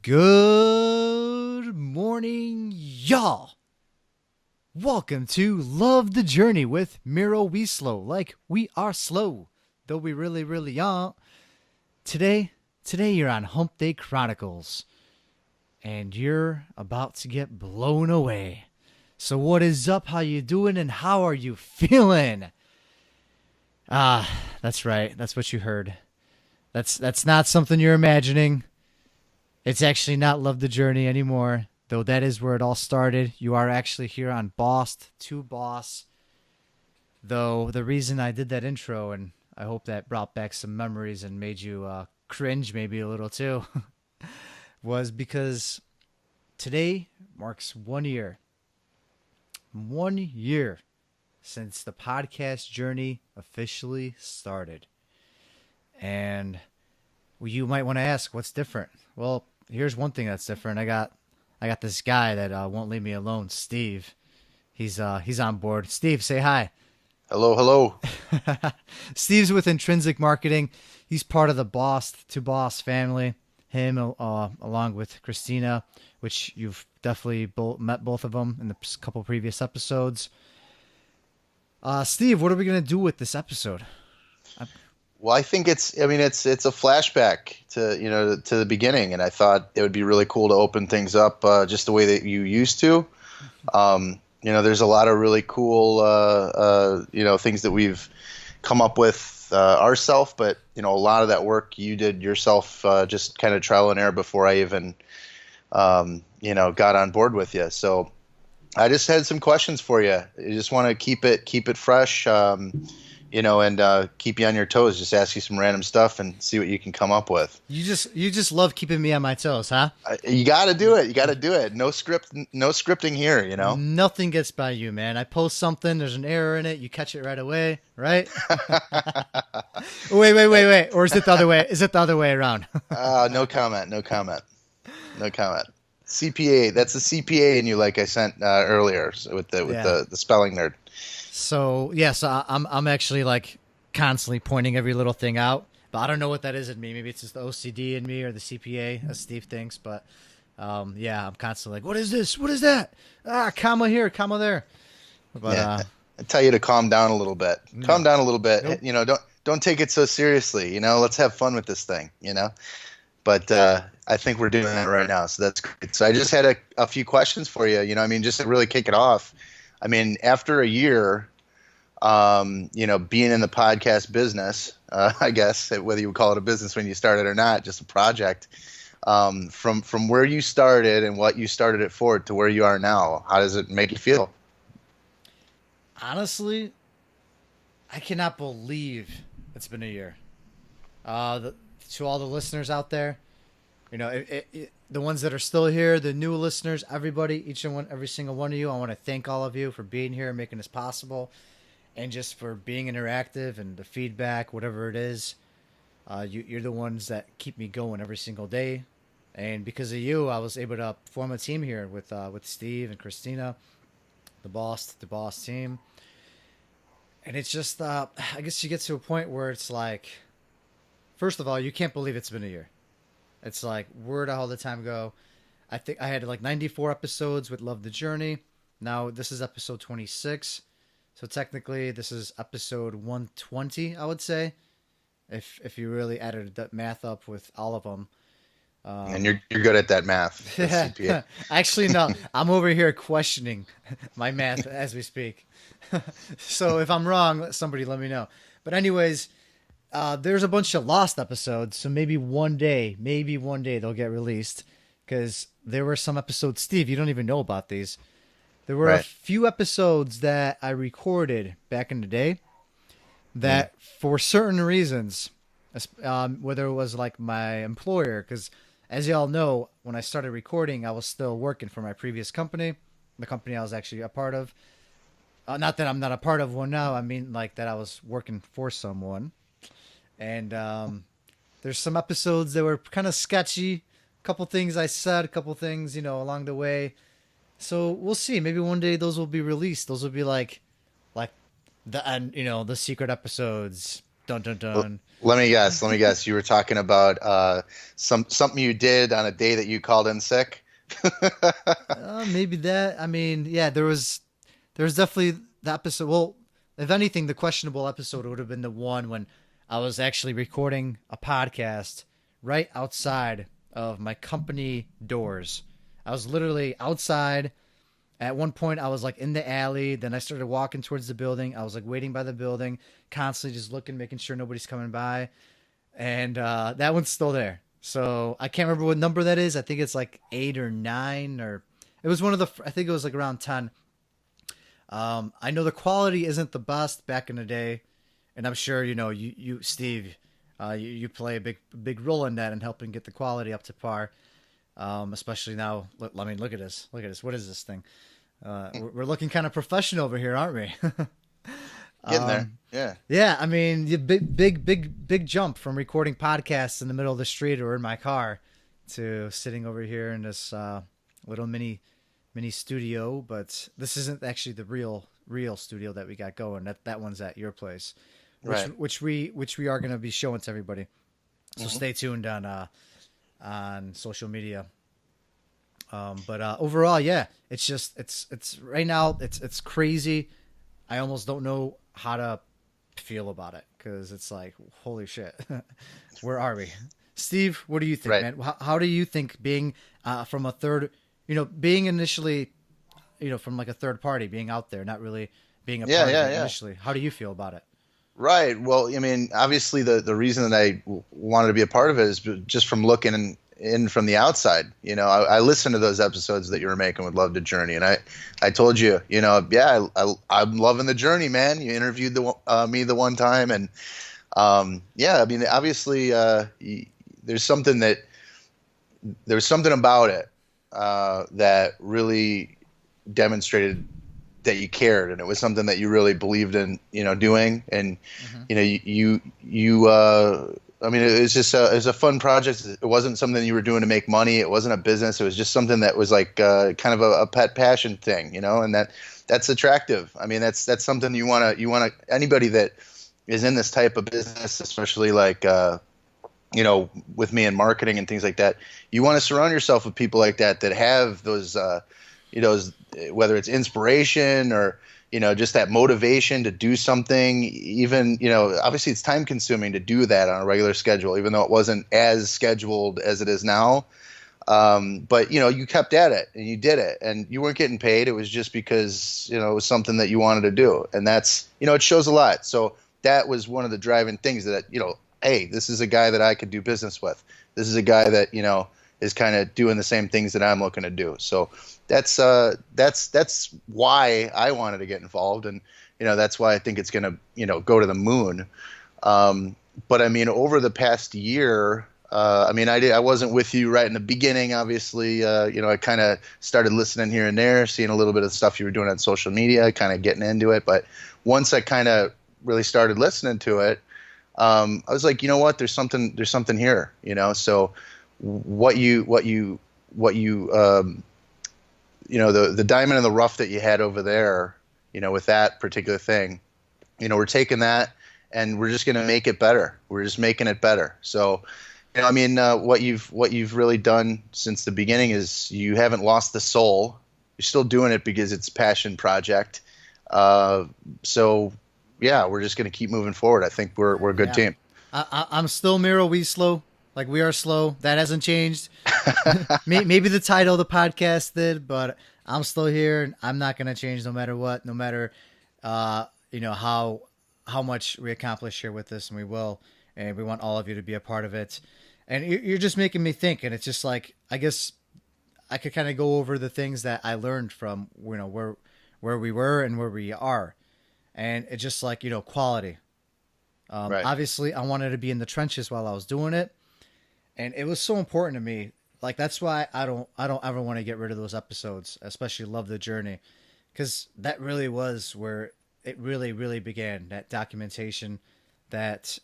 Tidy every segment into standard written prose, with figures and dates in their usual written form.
Good morning, y'all. Welcome to Love the Journey with Miro We Slow, like we are slow, though we really aren't. Today you're on Hump Day Chronicles, and you're about to get blown away. So what is up? How you doing? And how are you feeling? That's right. That's what you heard. That's not something you're imagining. It's actually not Love the Journey anymore, though that is where it all started. You are actually here on Boss to Boss. Though the reason I did that intro, and I hope that brought back some memories and made you cringe maybe a little too, was because today marks 1 year. 1 year since the podcast journey officially started. And you might want to ask, what's different? Well, here's one thing that's different. I got this guy that won't leave me alone, Steve. He's on board. Steve, say hi. Hello, hello. Steve's with Intrinsic Marketing. He's part of the Boss to Boss family. Him along with Christina, which you've definitely met both of them in the couple previous episodes. Steve, what are we gonna do with this episode? Well, I think it's a flashback to the beginning, and I thought it would be really cool to open things up just the way that you used to. There's a lot of really cool things that we've come up with ourselves, but a lot of that work you did yourself, just kind of trial and error before I even got on board with you. So I just had some questions for you. I just want to keep it fresh. And keep you on your toes. Just ask you some random stuff and see what you can come up with. You just love keeping me on my toes, huh? You got to do it. You got to do it. No scripting here. Nothing gets by you, man. I post something, there's an error in it, you catch it right away, right? Wait. Or is it the other way? Is it the other way around? No comment. No comment. No comment. CPA. That's the CPA in you, like I sent earlier with the spelling nerd. So I'm actually like constantly pointing every little thing out, but I don't know what that is in me. Maybe it's just the OCD in me or the CPA, as Steve thinks. But I'm constantly like, what is this? What is that? Comma here, comma there. But I tell you to calm down a little bit. Calm down a little bit. Nope. Don't take it so seriously. Let's have fun with this thing. But I think we're doing that right now, so that's great. So I just had a few questions for you. Just to really kick it off. After a year, being in the podcast business, I guess, whether you would call it a business when you started or not, just a project, from where you started and what you started it for to where you are now, how does it make you feel? Honestly, I cannot believe it's been a year. To all the listeners out there, the ones that are still here, the new listeners, everybody, every single one of you, I want to thank all of you for being here and making this possible, and just for being interactive and the feedback, whatever it is. You're the ones that keep me going every single day, and because of you, I was able to form a team here with Steve and Christina, the boss team, and it's just I guess you get to a point where it's like, first of all, you can't believe it's been a year. It's like, where the hell did time go? I think I had like 94 episodes with Love the Journey. Now this is episode 26. So technically this is episode 120, I would say. If you really added that math up with all of them. And you're good at that math. Actually, no. I'm over here questioning my math as we speak. So if I'm wrong, somebody let me know. But anyways, there's a bunch of lost episodes, so maybe one day they'll get released, because there were some episodes, Steve, you don't even know about these. There were a few episodes that I recorded back in the day that for certain reasons, whether it was like my employer, because as y'all know, when I started recording, I was still working for my previous company, the company I was actually a part of. Not that I'm not a part of one now, I mean like that I was working for someone. And there's some episodes that were kind of sketchy. A couple things I said, a couple things, along the way. So we'll see. Maybe one day those will be released. Those will be like the secret episodes, Dun dun L- dun. Let me guess. Let me guess. You were talking about something you did on a day that you called in sick. Maybe that. I mean, yeah, there was definitely the episode. Well, if anything, the questionable episode would have been the one when I was actually recording a podcast right outside of my company doors. I was literally outside. At one point, I was like in the alley. Then I started walking towards the building. I was like waiting by the building, constantly just looking, making sure nobody's coming by. And that one's still there. So I can't remember what number that is. I think it's like 8 or 9, or it was one of the. I think it was like around 10. I know the quality isn't the best back in the day, and I'm sure you Steve, you play a big role in that and helping get the quality up to par. Especially now. I mean, look at this. Look at this. What is this thing? We're looking kind of professional over here, aren't we? Getting there. um, Yeah. yeah, I mean, big jump from recording podcasts in the middle of the street or in my car to sitting over here in this little mini studio. But this isn't actually the real studio that we got going. That one's at your place, Right. which we are going to be showing to everybody. So Hmm. stay tuned on social media. But overall, yeah, it's just it's right now it's crazy. I almost don't know how to feel about it because it's like holy shit, where are we, Steve? What do you think, Right. man? How do you think being from a third, being initially, from like a third party, being out there, not really being a Yeah. part of Yeah. it Yeah. initially? How do you feel about it? Right. Well, I mean, obviously, the reason that wanted to be a part of it is just from looking in from the outside. I listened to those episodes that you were making with Love to Journey, and I told you, yeah, I'm loving the journey, man. You interviewed me the one time, and yeah, I mean, obviously, there's something that there's something about it that really demonstrated that you cared, and it was something that you really believed in, doing. And Hmm. I mean, it was a fun project. It wasn't something you were doing to make money. It wasn't a business. It was just something that was like kind of a pet passion thing, and that's attractive. I mean, that's something you want to anybody that is in this type of business, especially like with me in marketing and things like that. You want to surround yourself with people like that have those whether it's inspiration or just that motivation to do something. Even obviously it's time consuming to do that on a regular schedule, even though it wasn't as scheduled as it is now. But you kept at it and you did it, and you weren't getting paid. It was just because it was something that you wanted to do, and that's it shows a lot. So that was one of the driving things that hey, this is a guy that I could do business with. This is a guy that is kind of doing the same things that I'm looking to do. So that's why I wanted to get involved, and that's why I think it's going to go to the moon. But I mean, over the past year, I mean, I wasn't with you right in the beginning. Obviously, I kind of started listening here and there, seeing a little bit of the stuff you were doing on social media, kind of getting into it. But once I kind of really started listening to it, I was like, you know what? There's something here. So what you the diamond in the rough that you had over there, with that particular thing, we're taking that and we're just going to make it better. We're just making it better. So, I mean, what you've really done since the beginning is you haven't lost the soul. You're still doing it because it's a passion project. So yeah, we're just going to keep moving forward. I think we're a good Yeah, team. I'm still Miro. We slow. Like we are slow. That hasn't changed. Maybe the title of the podcast did, but I'm still here, and I'm not gonna change no matter what, no matter how much we accomplish here with this, and we will, and we want all of you to be a part of it. And you're just making me think, and it's just like I guess I could kind of go over the things that I learned from where we were and where we are, and it's just like quality. Right. Obviously, I wanted to be in the trenches while I was doing it, and it was so important to me. Like that's why I don't ever want to get rid of those episodes, especially Love the Journey, because that really was where it really began. That documentation, that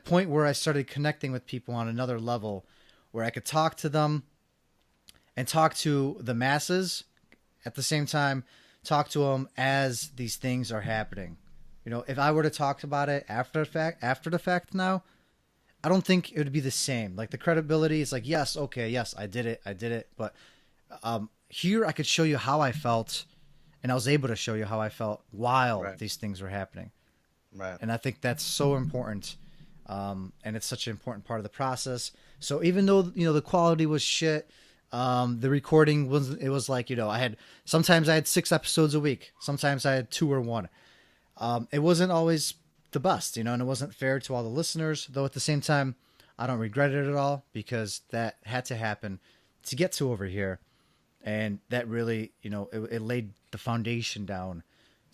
point where I started connecting with people on another level, where I could talk to them and talk to the masses at the same time, talk to them as these things are happening. if I were to talk about it after the fact now, I don't think it would be the same. Like the credibility is like, yes, okay, yes, I did it. But here I could show you how I felt, and I was able to show you how I felt while Right. these things were happening. Right. And I think that's so important, and it's such an important part of the process. So even though the quality was shit, the recording was like sometimes I had 6 episodes a week, sometimes I had 2 or 1. It wasn't always the best, and it wasn't fair to all the listeners. Though at the same time, I don't regret it at all because that had to happen to get to over here, and that really it laid the foundation down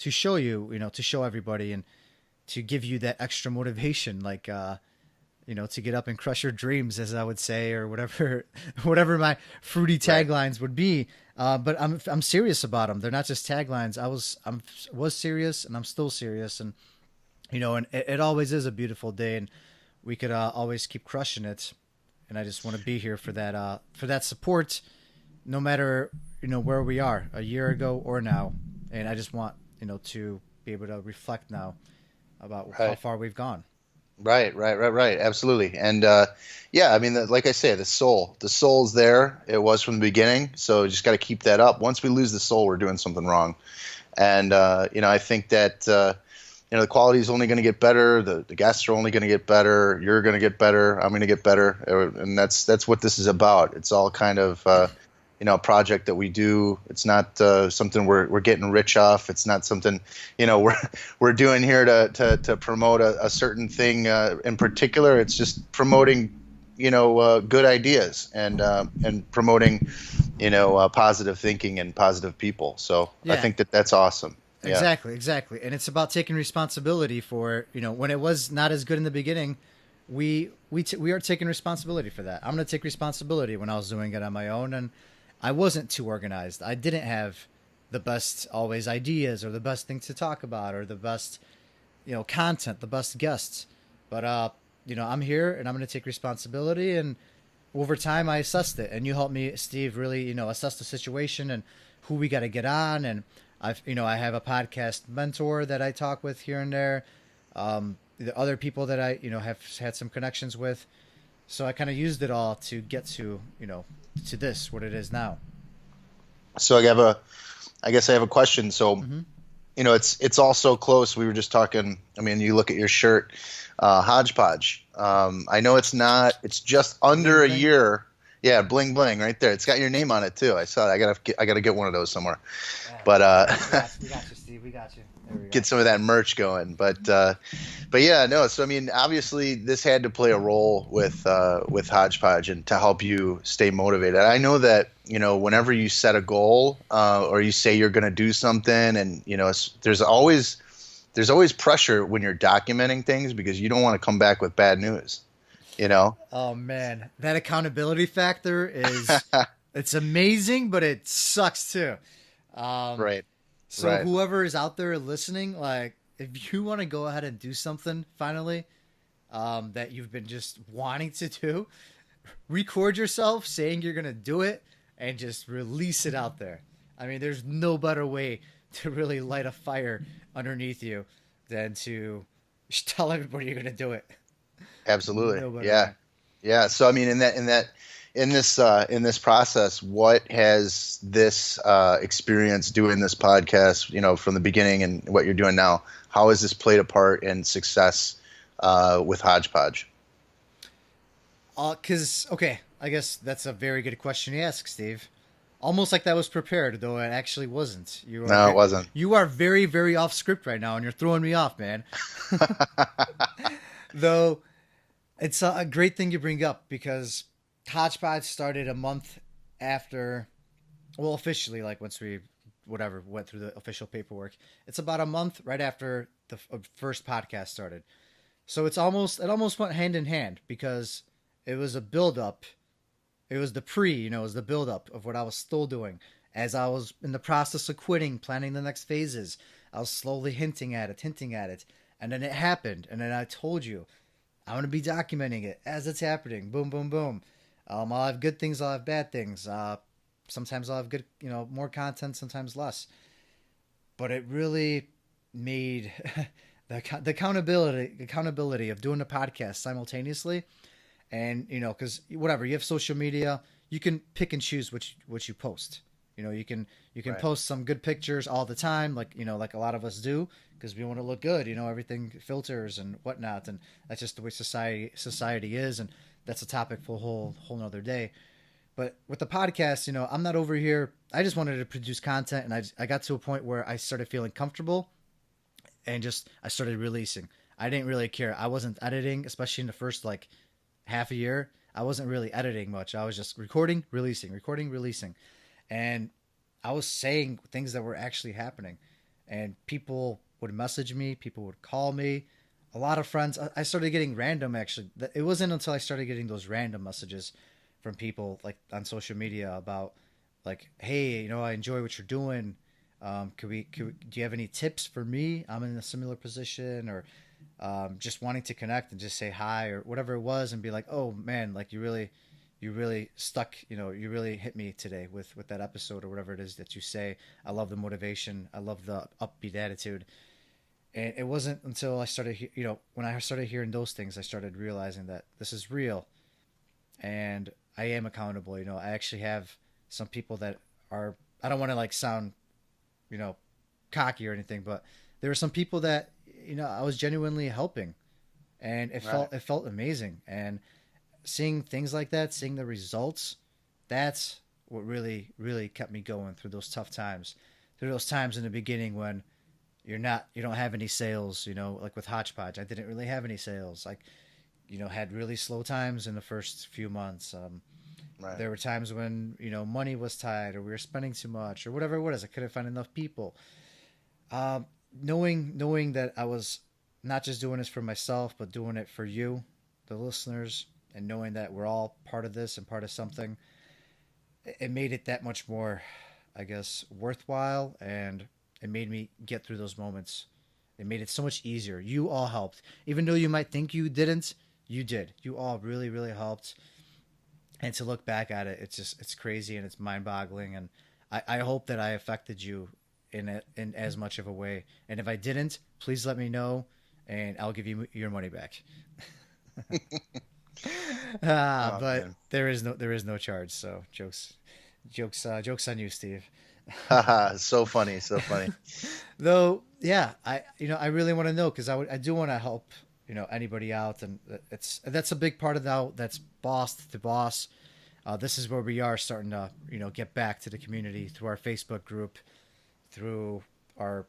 to show to show everybody and to give you that extra motivation, like to get up and crush your dreams, as I would say, or whatever, whatever my fruity taglines would be. But I'm serious about them. They're not just taglines. I was serious, and I'm still serious, and and it always is a beautiful day, and we could always keep crushing it. And I just want to be here for that support, no matter where we are a year ago or now. And I just want to be able to reflect now about how Right. far we've gone. Right. Absolutely. And yeah, I mean, like I say, the soul's there. It was from the beginning. So just got to keep that up. Once we lose the soul, we're doing something wrong. And I think that the quality is only going to get better. The guests are only going to get better. You're going to get better. I'm going to get better. And that's what this is about. It's all kind of a project that we do. It's not something we're getting rich off. It's not something we're doing here to promote a certain thing in particular. It's just promoting good ideas and promoting positive thinking and positive people. So I Yeah, think that's awesome. Yeah. exactly. And it's about taking responsibility for when it was not as good in the beginning. We are taking responsibility for that. I'm going to take responsibility when I was doing it on my own, and I wasn't too organized. I didn't have the best always ideas or the best thing to talk about or the best content, the best guests. But I'm here and I'm going to take responsibility. And over time, I assessed it, and you helped me, Steve, really assess the situation and who we got to get on. And I have a podcast mentor that I talk with here and there. The other people that I have had some connections with. So I kind of used it all to get to to this what it is now. So I guess I have a question. So, Mm-hmm. it's all so close. We were just talking. I mean, you look at your shirt, hodgepodge. I know it's not. It's just Bling under a bling. year. Yeah, bling bling right there. It's got your name on it too. I saw it. I gotta get one of those somewhere. Yeah, But we got you, Steve. We got you. There we go. get some of that merch going. But yeah, no. So I mean, obviously, this had to play a role with hodgepodge and to help you stay motivated. I know that whenever you set a goal or you say you're going to do something, and there's always pressure when you're documenting things because you don't want to come back with bad news. You know. Oh man, that accountability factor is it's amazing, but it sucks too. Um, Right. so Right. whoever is out there listening, like if you want to go ahead and do something finally that you've been just wanting to do, record yourself saying you're gonna do it and just release it out there. I mean, there's no better way to really light a fire underneath you than to tell everybody you're gonna do it. Absolutely. No better Yeah. way. Yeah. So I mean, in this process, what has this experience doing this podcast, from the beginning and what you're doing now, how has this played a part in success with Hodgepodge? Cause okay, I guess that's a very good question to ask, Steve. Almost like that was prepared, though it actually wasn't. No, it wasn't. You are very, very off script right now, and you're throwing me off, man. Though it's a great thing you bring up because Hodgepodge started a month after, well, officially, like once we whatever went through the official paperwork. It's about a month right after the first podcast started. So it almost went hand in hand because it was a build up. It was the it was the build up of what I was still doing as I was in the process of quitting, planning the next phases. I was slowly hinting at it, and then it happened. And then I told you, I'm gonna be documenting it as it's happening. Boom, boom, boom. I'll have good things. I'll have bad things. Sometimes I'll have good, more content. Sometimes less. But it really made the accountability of doing a podcast simultaneously, and because whatever, you have social media, you can pick and choose what you post. You can Right. post some good pictures all the time, like like a lot of us do, because we want to look good. Everything filters and whatnot, and that's just the way society is, and that's a topic for a whole nother day. But with the podcast, I'm not over here. I just wanted to produce content, and I got to a point where I started feeling comfortable, and just I started releasing. I didn't really care. I wasn't editing, especially in the first like half a year. I wasn't really editing much. I was just recording, releasing, and I was saying things that were actually happening, and people would message me, people would call me. A lot of friends. I started getting random. Actually, it wasn't until I started getting those random messages from people like on social media about like, hey, I enjoy what you're doing. Do you have any tips for me? I'm in a similar position, or just wanting to connect and just say hi or whatever it was, and be like, oh man, like you really stuck, you really hit me today with that episode or whatever it is that you say. I love the motivation. I love the upbeat attitude. And it wasn't until I started, when I started hearing those things, I started realizing that this is real, and I am accountable. I actually have some people that are. I don't want to like sound, you know, cocky or anything, but there were some people that I was genuinely helping, and it Right. felt amazing. And seeing things like that, seeing the results, that's what really kept me going through those tough times, through those times in the beginning when you don't have any sales. Like with Hodgepodge, I didn't really have any sales. Like had really slow times in the first few months. Right. There were times when money was tight, or we were spending too much, or whatever it was. I couldn't find enough people. Um, knowing that I was not just doing this for myself, but doing it for you, the listeners, and knowing that we're all part of this and part of something, it made it that much more, I guess, worthwhile, and it made me get through those moments. It made it so much easier. You all helped, even though you might think you didn't. You did. You all really helped. And to look back at it, it's crazy and it's mind boggling. And I hope that I affected you in as much of a way. And if I didn't, please let me know, and I'll give you your money back. Oh But man. there is no charge. So jokes on you, Steve. Haha, so funny, so funny. Though, yeah, I really want to know, because I do want to help anybody out, and that's a big part of that's boss to boss. This is where we are starting to get back to the community through our Facebook group, through our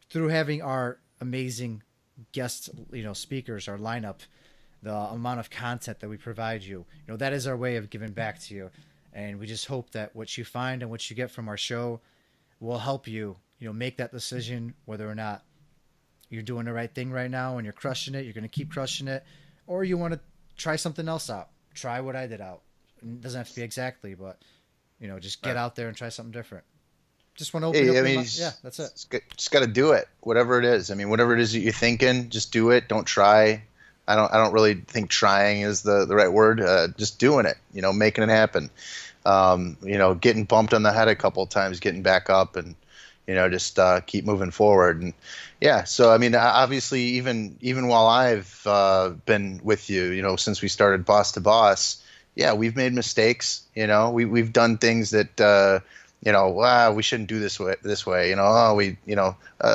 through having our amazing guest speakers, our lineup, the amount of content that we provide you. That is our way of giving back to you, and we just hope that what you find and what you get from our show will help you make that decision, whether or not you're doing the right thing right now and you're crushing it, you're going to keep crushing it, or you want to try something else out. Try what I did out. It doesn't have to be exactly, but just get Right. out there and try something different. Just want to open Yeah, up I your mean, mind. Yeah, that's it. just got to do it, whatever it is. I mean, whatever it is that you're thinking, just do it. Don't try. I don't really think trying is the right word. Just doing it, making it happen. Getting bumped on the head a couple of times, getting back up, and just keep moving forward. And yeah, so I mean, obviously, even while I've been with you, since we started Boss to Boss, yeah, we've made mistakes. We've done things that we shouldn't do this way.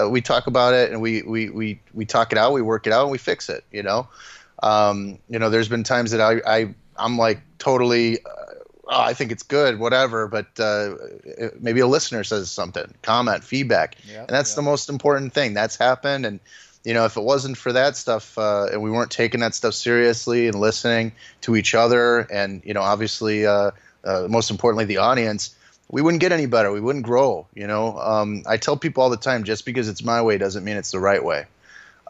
We talk about it, and we talk it out, we work it out, and we fix it. There's been times that I'm like totally. Oh, I think it's good, whatever. But maybe a listener says something, comment, feedback, Yep, and that's the yep. most important thing. That's happened, and if it wasn't for that stuff, and we weren't taking that stuff seriously and listening to each other, and obviously, most importantly, the audience, we wouldn't get any better. We wouldn't grow. I tell people all the time, just because it's my way doesn't mean it's the right way.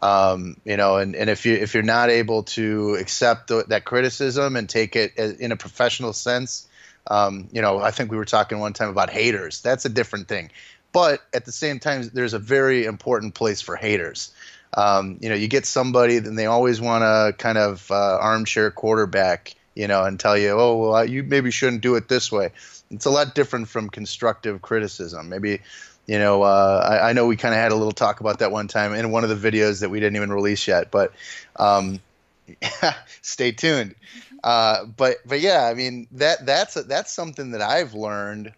And if you're not able to accept that criticism and take it in a professional sense, I think we were talking one time about haters. That's a different thing, but at the same time, there's a very important place for haters. You get somebody, then they always want to kind of armchair quarterback, and tell you, oh, well, you maybe shouldn't do it this way. It's a lot different from constructive criticism. Maybe I know we kind of had a little talk about that one time in one of the videos that we didn't even release yet, but um, stay tuned. But yeah, I mean that's something that I've learned.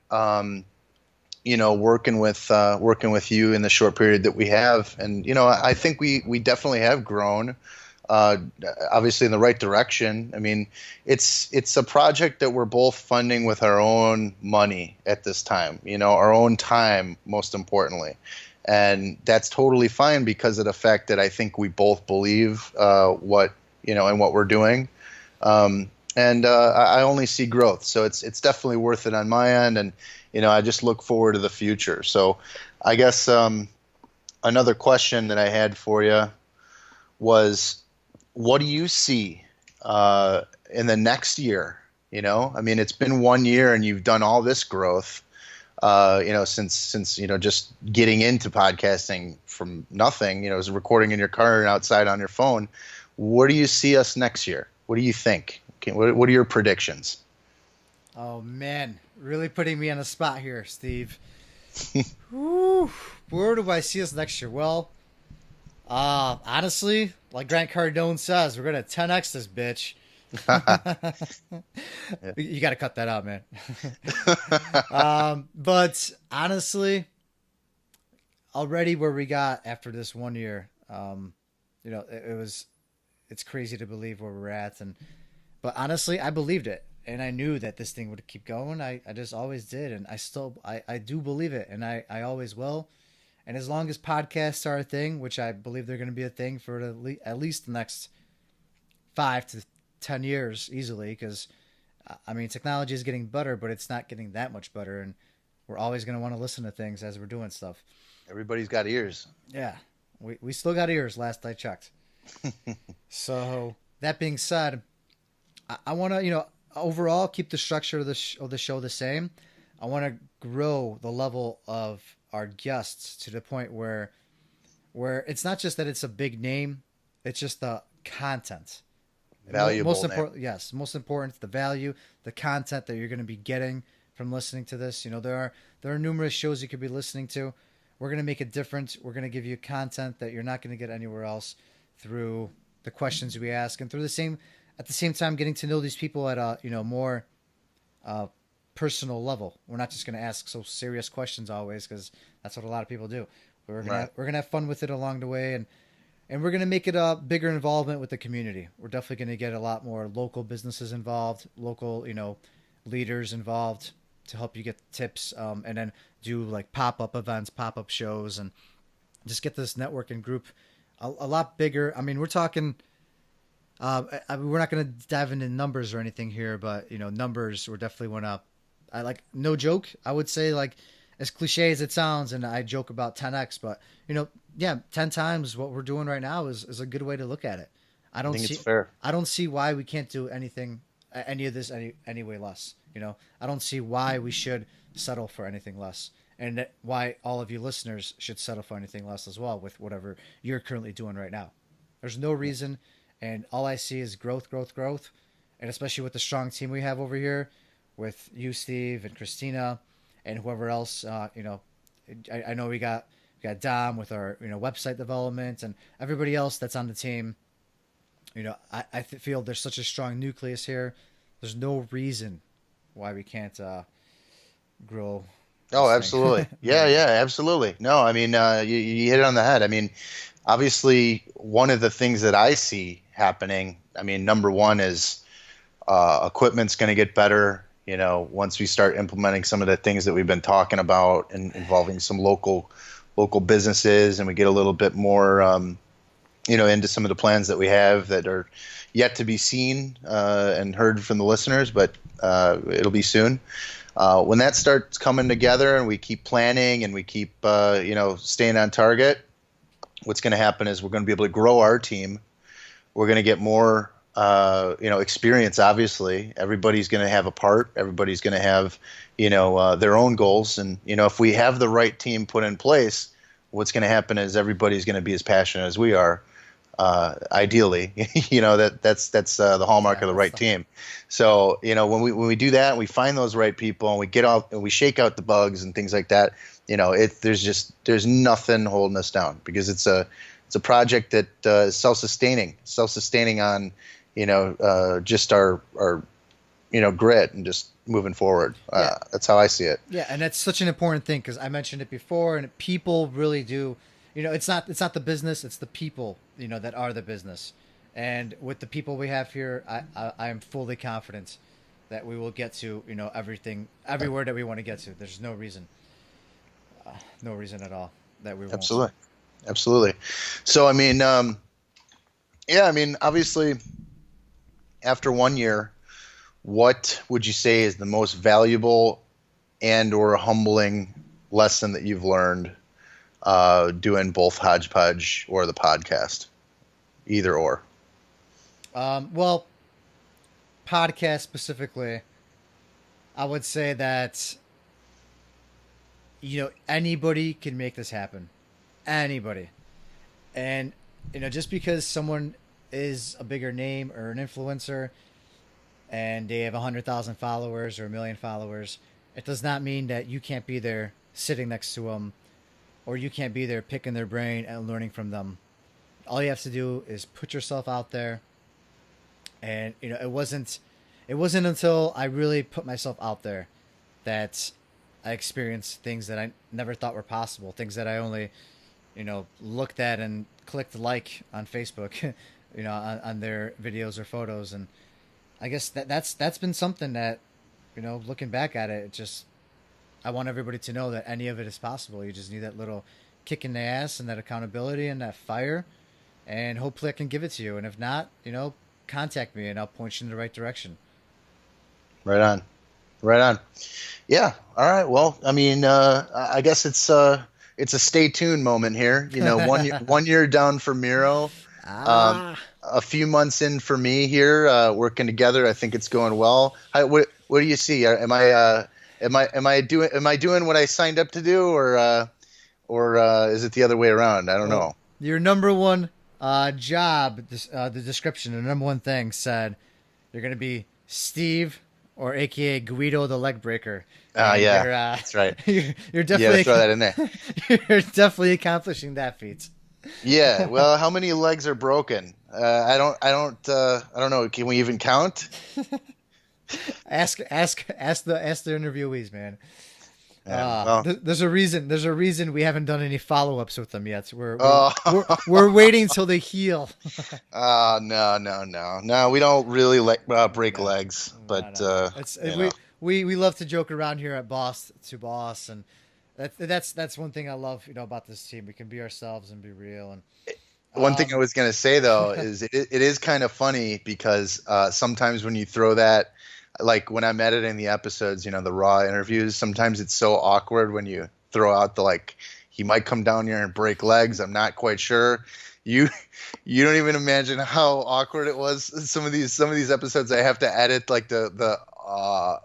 Working with you in the short period that we have, and I think we definitely have grown. Uh, Obviously in the right direction. I mean, it's a project that we're both funding with our own money at this time. Our own time, most importantly, and that's totally fine because of the fact that I think we both believe what in what we're doing. And I only see growth, so it's definitely worth it on my end, and I just look forward to the future. So, I guess another question that I had for you was, what do you see in the next year? I mean, it's been 1 year, and you've done all this growth. Since just getting into podcasting from nothing, was recording in your car and outside on your phone. Where do you see us next year? What do you think? What are your predictions? Oh man, really putting me on the spot here, Steve. Whew, where do I see us next year? Well, honestly, like Grant Cardone says, we're gonna 10x this bitch. You got to cut that out, man. But honestly, already where we got after this 1 year, it's crazy to believe where we're at, but honestly, I believed it, and I knew that this thing would keep going. I just always did, and I do believe it, and I always will. And as long as podcasts are a thing, which I believe they're going to be a thing for at least the next 5 to 10 years easily, because I mean, technology is getting better, but it's not getting that much better, and we're always going to want to listen to things as we're doing stuff. Everybody's got ears. Yeah, we still got ears. Last I checked. So that being said, I want to overall keep the structure of the show the same. I want to grow the level of our guests to the point where it's not just that it's a big name, it's just the content. Valuable. Most important, yes. Most important, the value, the content that you're going to be getting from listening to this. There are numerous shows you could be listening to. We're going to make it different. We're going to give you content that you're not going to get anywhere else through the questions we ask, and at the same time getting to know these people at a more personal level. We're not just going to ask so serious questions always, because that's what a lot of people do. We're gonna have fun with it along the way, and we're going to make it a bigger involvement with the community. We're definitely going to get a lot more local businesses involved, local, leaders involved to help you get tips, and then do like pop-up events, pop-up shows, and just get this networking group a lot bigger. I mean, we're talking, we're not going to dive into numbers or anything here, but, numbers, we're definitely went up. No joke, I would say, like, as cliche as it sounds, and I joke about 10x, but, 10 times what we're doing right now is a good way to look at it. I think it's fair. I don't see why we can't do any of this any way less. I don't see why we should settle for anything less, and why all of you listeners should settle for anything less as well with whatever you're currently doing right now. There's no reason, and all I see is growth, growth, growth, and especially with the strong team we have over here with you, Steve, and Christina, and whoever else. I know we got Dom with our website development, and everybody else that's on the team. I feel there's such a strong nucleus here. There's no reason why we can't grow. Oh, absolutely. Yeah, absolutely. No, I mean, you hit it on the head. I mean, obviously, one of the things that I see happening, I mean, number one is equipment's going to get better. Once we start implementing some of the things that we've been talking about and involving some local businesses, and we get a little bit more, into some of the plans that we have that are yet to be seen and heard from the listeners, but it'll be soon. When that starts coming together and we keep planning and we keep, staying on target, what's going to happen is we're going to be able to grow our team. We're going to get more, experience. Obviously, everybody's going to have a part. Everybody's going to have, their own goals. And, if we have the right team put in place, what's going to happen is everybody's going to be as passionate as we are. ideally, that's the hallmark Yeah, of the that's right team. So when we do that, and we find those right people, and we get out and we shake out the bugs and things like that. There's nothing holding us down because it's a project that is self-sustaining on just our grit and just moving forward. yeah. That's how I see it. Yeah, and that's such an important thing because I mentioned it before, and people really do. It's not the business; it's the people. That are the business. And with the people we have here, I am fully confident that we will get to everything, everywhere that we want to get to. There's no reason at all that we won't. Absolutely, absolutely. So I mean, yeah, I mean, obviously, after 1 year, what would you say is the most valuable and or humbling lesson that you've learned doing both Hodgepodge or the podcast? Either or. Well, podcast specifically, I would say that anybody can make this happen. Anybody. And just because someone is a bigger name or an influencer and they have 100,000 followers or 1 million followers, it does not mean that you can't be there sitting next to them, or you can't be there picking their brain and learning from them. All you have to do is put yourself out there. And it wasn't until I really put myself out there that I experienced things that I never thought were possible, things that I only looked at and clicked like on Facebook, on their videos or photos. And I guess that's been something that, looking back at it, I want everybody to know that any of it is possible. You just need that little kick in the ass and that accountability and that fire, and hopefully I can give it to you. And if not, contact me and I'll point you in the right direction. Right on. Right on. Yeah. All right. Well, I mean, I guess it's a stay tuned moment here. 1 year down for Miro. A few months in for me here, working together. I think it's going well. What do you see? Am I doing what I signed up to do, or is it the other way around? I don't know. Your number one job, the description, the number one thing said you're going to be Steve, or AKA Guido the Leg Breaker. Yeah, that's right. You're definitely throw that in there. You're definitely accomplishing that feat. Yeah. Well, how many legs are broken? I don't know. Can we even count? Ask the interviewees, man. Yeah, there's a reason we haven't done any follow-ups with them yet. We're waiting till they heal. No. We don't really break legs, but no. We love to joke around here at Boss to Boss, and that's one thing I love about this team. We can be ourselves and be real. And one thing I was gonna say though is it is kind of funny because sometimes when you throw that. Like when I'm editing the episodes, the raw interviews, sometimes it's so awkward when you throw out he might come down here and break legs. I'm not quite sure. You don't even imagine how awkward it was. Some of these episodes I have to edit like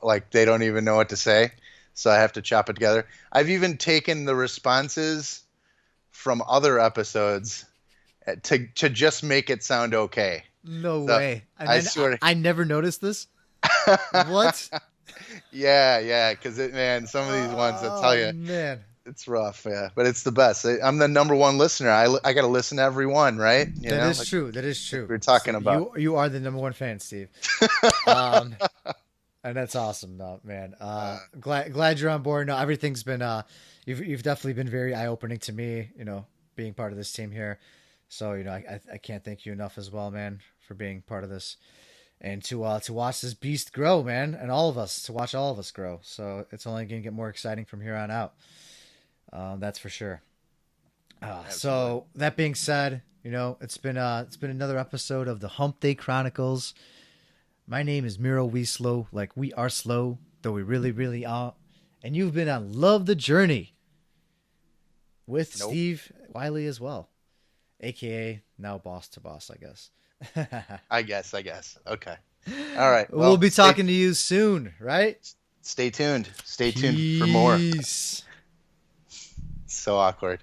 like they don't even know what to say. So I have to chop it together. I've even taken the responses from other episodes to just make it sound okay. No way. I swear. I never noticed this. What? Yeah, because some of these ones, I'll tell you, man, it's rough, yeah, but it's the best. I'm the number one listener. I got to listen to every one, right? That is true. We're talking about. You are the number one fan, Steve. And that's awesome, though, man. Glad you're on board. No, everything's been you've definitely been very eye opening to me. Being part of this team here. So I can't thank you enough as well, man, for being part of this. And to watch this beast grow, man, and to watch all of us grow. So it's only going to get more exciting from here on out. That's for sure. So that being said, it's been another episode of the Hump Day Chronicles. My name is Miro Slow, like we are slow, though we really, really are. And you've been on Love the Journey with Steve Wiley as well, aka now Boss to Boss, I guess. I guess. Okay. All right. Well, we'll be talking to you soon, right? Stay tuned. Stay tuned for more. Peace. So awkward.